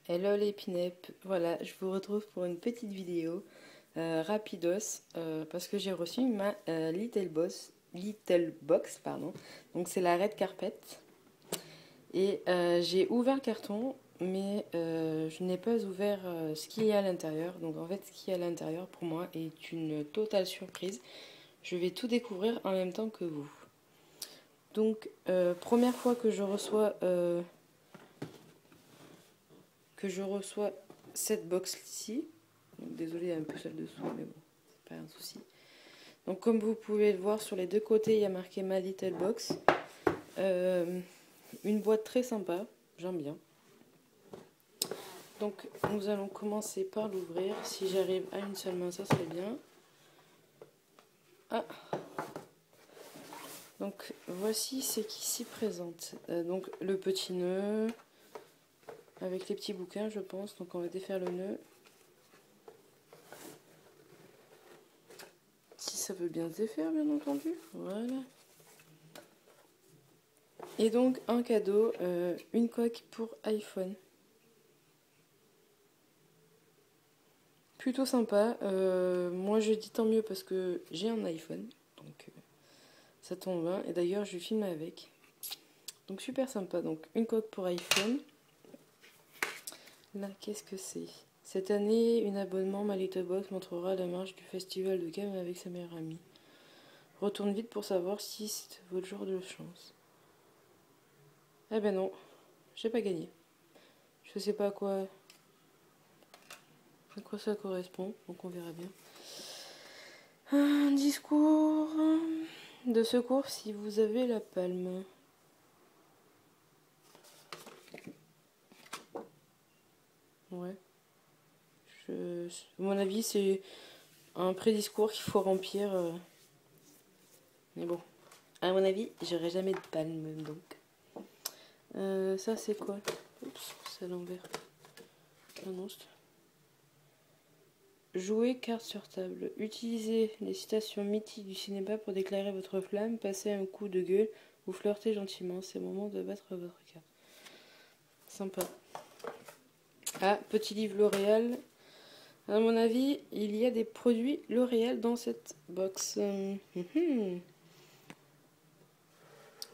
Hello les pinep, voilà, je vous retrouve pour une petite vidéo rapidos parce que j'ai reçu ma Little Box, pardon. Donc c'est la Red Carpet et j'ai ouvert le carton mais je n'ai pas ouvert ce qu'il y a à l'intérieur. Donc en fait ce qu'il y a à l'intérieur pour moi est une totale surprise. Je vais tout découvrir en même temps que vous. Donc première fois que je reçois cette box-ci. Désolée, il y a un peu celle dessous, mais bon, c'est pas un souci. Donc comme vous pouvez le voir, sur les deux côtés, il y a marqué My Little Box. Une boîte très sympa, j'aime bien. Donc nous allons commencer par l'ouvrir. Si j'arrive à une seule main, ça serait bien. Ah. Donc voici ce qui s'y présente. Donc le petit nœud, avec les petits bouquins je pense. Donc on va défaire le nœud. Si ça veut bien se défaire, bien entendu. Voilà. Et donc un cadeau, une coque pour iPhone. Plutôt sympa. Moi je dis tant mieux parce que j'ai un iPhone. Donc ça tombe bien. Et d'ailleurs je filme avec. Donc super sympa. Donc une coque pour iPhone. Là qu'est-ce que c'est? Cette année, une abonnement My Little Box montrera la marche du festival de Cannes avec sa meilleure amie. Retourne vite pour savoir si c'est votre jour de chance. Eh ben non, j'ai pas gagné. Je sais pas à quoi ça correspond, donc on verra bien. Un discours de secours si vous avez la palme. Ouais. À mon avis, c'est un pré-discours qu'il faut remplir. Mais bon, à mon avis, j'aurai jamais de palme donc. Ça, c'est quoi? Oups, c'est à l'envers. Ah non, jouer carte sur table. Utilisez les citations mythiques du cinéma pour déclarer votre flamme, passer un coup de gueule ou flirter gentiment. C'est le moment de battre votre carte. Sympa. Ah, petit livre L'Oréal. À mon avis, il y a des produits L'Oréal dans cette box.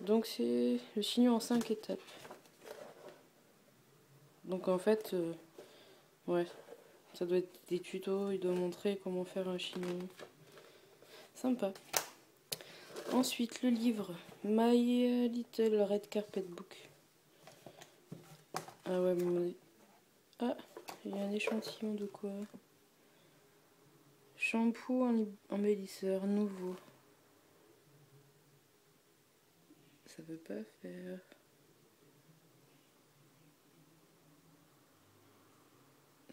Donc c'est le chignon en 5 étapes. Donc en fait, ouais, ça doit être des tutos, il doit montrer comment faire un chignon. Sympa. Ensuite, le livre My Little Red Carpet Book. Ah ouais, mais... Ah, il y a un échantillon de quoi? Shampoo embellisseur nouveau. Ça veut pas faire...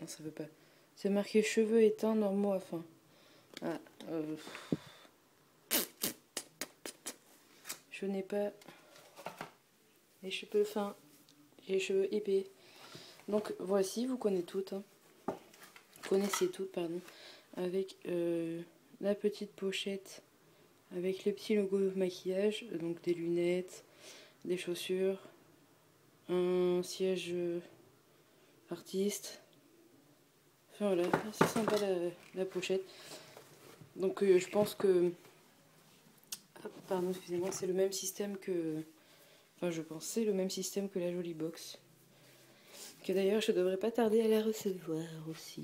Non, ça veut pas. C'est marqué cheveux éteints normaux à fin. Ah, je n'ai pas les cheveux fins, les cheveux épais. Donc voici, vous connaissez toutes. Hein. Connaissez toutes, pardon. Avec la petite pochette, avec les petits logos maquillage, donc des lunettes, des chaussures, un siège artiste. Enfin voilà, c'est sympa la pochette. Donc je pense que... Ah, pardon, excusez-moi, c'est le même système que... Enfin je pense c'est le même système que la Jolie Box. Que d'ailleurs je devrais pas tarder à la recevoir aussi.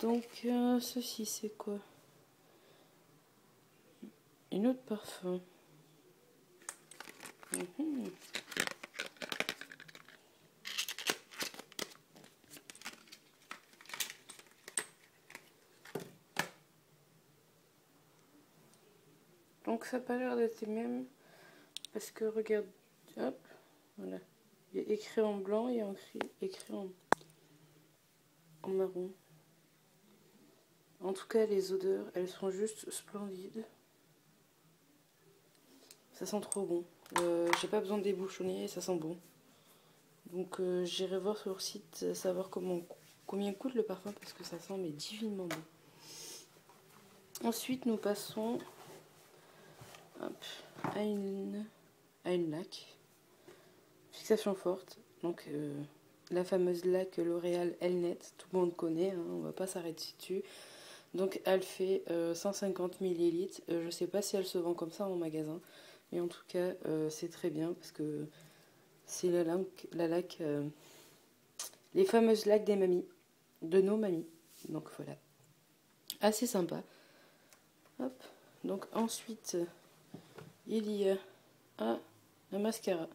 Donc ceci c'est quoi? Une autre parfum. Donc ça n'a pas l'air d'être les mêmes. Parce que regarde, hop, voilà. Il y a écrit en blanc et écrit en marron. En tout cas, les odeurs, elles sont juste splendides. Ça sent trop bon. J'ai pas besoin de débouchonner, ça sent bon. Donc j'irai voir sur leur site, savoir combien coûte le parfum parce que ça sent mais divinement bon. Ensuite, nous passons à une à une laque. Fixation forte, donc la fameuse laque L'Oréal Elnet, tout le monde connaît, hein, on va pas s'arrêter dessus. Donc elle fait 150 ml, je sais pas si elle se vend comme ça en magasin, mais en tout cas c'est très bien parce que c'est la laque les fameuses laques des mamies, de nos mamies, donc voilà, assez sympa. Hop. Donc ensuite il y a un mascara.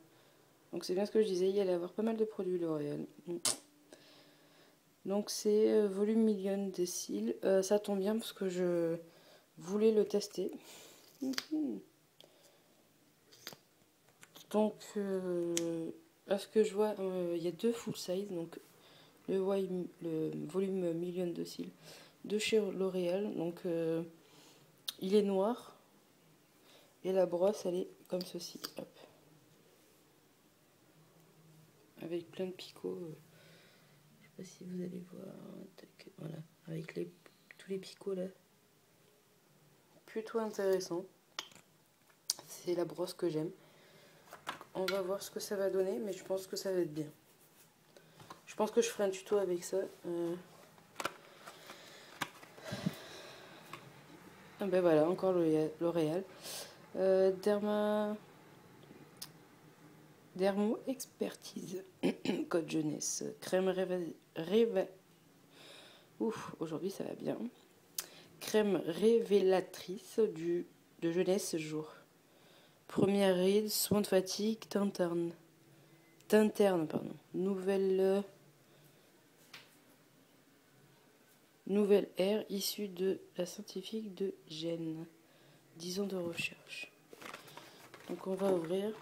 Donc c'est bien ce que je disais, il y allait avoir pas mal de produits L'Oréal. Donc c'est volume million des cils. Ça tombe bien parce que je voulais le tester. Donc à ce que je vois, il y a 2 full size. Donc le volume million de cils de chez L'Oréal. Donc il est noir. Et la brosse elle est comme ceci. Hop. Avec plein de picots. Je sais pas si vous allez voir. Voilà. Avec tous les picots là. Plutôt intéressant. C'est la brosse que j'aime. On va voir ce que ça va donner, mais je pense que ça va être bien. Je pense que je ferai un tuto avec ça. Ah ben voilà, encore L'Oréal. Dermo Expertise. Code jeunesse. Crème Ouf, aujourd'hui ça va bien. Crème révélatrice de jeunesse jour. Première ride, soin de fatigue, tinterne, pardon. Nouvelle ère issue de la scientifique de Gênes. 10 ans de recherche. Donc on va ouvrir.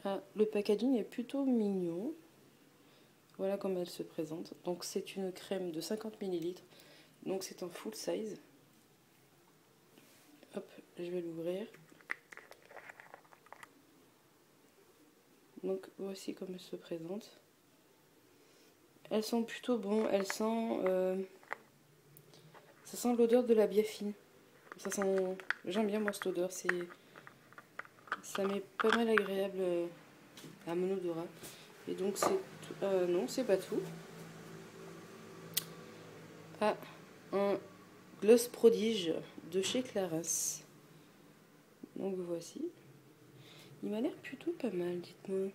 Ah, le packaging est plutôt mignon. Voilà comment elle se présente. Donc c'est une crème de 50 ml. Donc c'est en full size. Hop, je vais l'ouvrir. Donc voici comment elle se présente. Elles sont plutôt bon. Elles sentent... ça sent l'odeur de la biafine. Ça sent... J'aime bien moi cette odeur. Ça m'est pas mal agréable à mon odorat. Et donc c'est tout... non, c'est pas tout. Ah, un gloss prodige de chez Clarins. Donc voici. Il m'a l'air plutôt pas mal, dites-moi.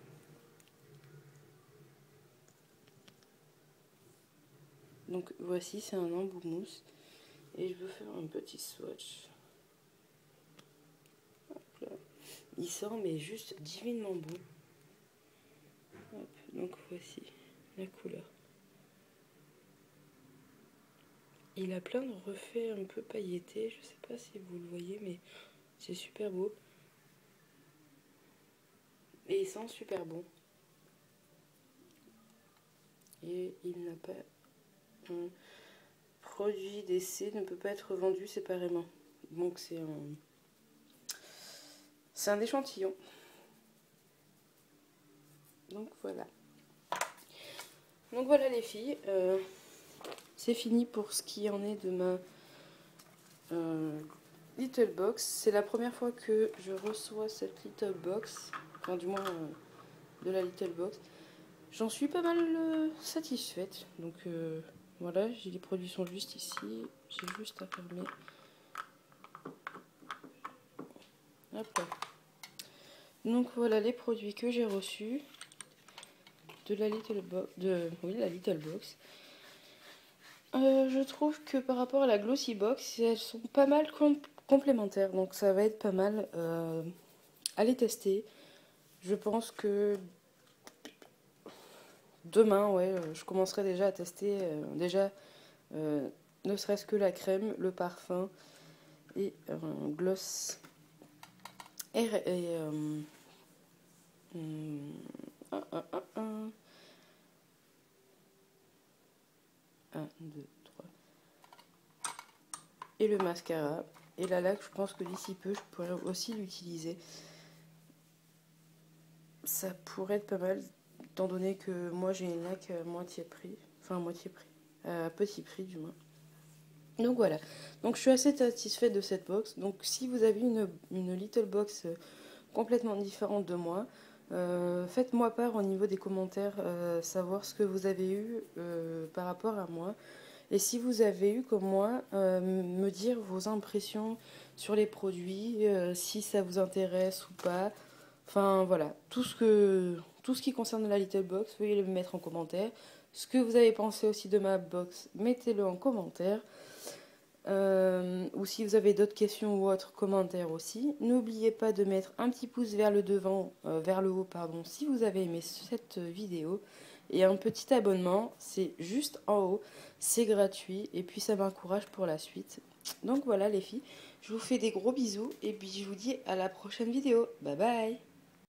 Donc voici, c'est un embout mousse. Et je veux faire un petit swatch. Hop là. Il sent mais juste divinement bon. Hop, donc voici la couleur. Il a plein de reflets un peu pailletés. Je sais pas si vous le voyez, mais c'est super beau. Et il sent super bon. Et il n'a pas... Un produit d'essai ne peut pas être vendu séparément. Donc c'est un échantillon. Donc voilà. Donc voilà les filles. C'est fini pour ce qui en est de ma Little Box. C'est la première fois que je reçois cette Little Box. Enfin du moins de la Little Box. J'en suis pas mal satisfaite. Donc voilà, les produits sont juste ici. J'ai juste à fermer. Hop là. Donc voilà les produits que j'ai reçus de la Little Box. La Little Box. Je trouve que par rapport à la Glossy Box, elles sont pas mal complémentaires. Donc ça va être pas mal à les tester. Je pense que demain, ouais, je commencerai déjà à tester. Ne serait-ce que la crème, le parfum et un gloss. Et 1, 2, 3. Et le mascara. Et la laque, je pense que d'ici peu, je pourrais aussi l'utiliser. Ça pourrait être pas mal, étant donné que moi j'ai une laque à moitié prix. Enfin, à moitié prix. À petit prix, du moins. Donc voilà, donc je suis assez satisfaite de cette box. Donc si vous avez une little box complètement différente de moi, faites-moi part au niveau des commentaires, savoir ce que vous avez eu par rapport à moi. Et si vous avez eu comme moi, me dire vos impressions sur les produits, si ça vous intéresse ou pas. Enfin voilà, tout ce qui concerne la Little Box, veuillez le mettre en commentaire. Ce que vous avez pensé aussi de ma box, mettez-le en commentaire. Ou si vous avez d'autres questions ou autres commentaires aussi. N'oubliez pas de mettre un petit pouce vers le devant, vers le haut, pardon, si vous avez aimé cette vidéo. Et un petit abonnement, c'est juste en haut, c'est gratuit et puis ça m'encourage pour la suite. Donc voilà les filles, je vous fais des gros bisous et puis je vous dis à la prochaine vidéo. Bye bye!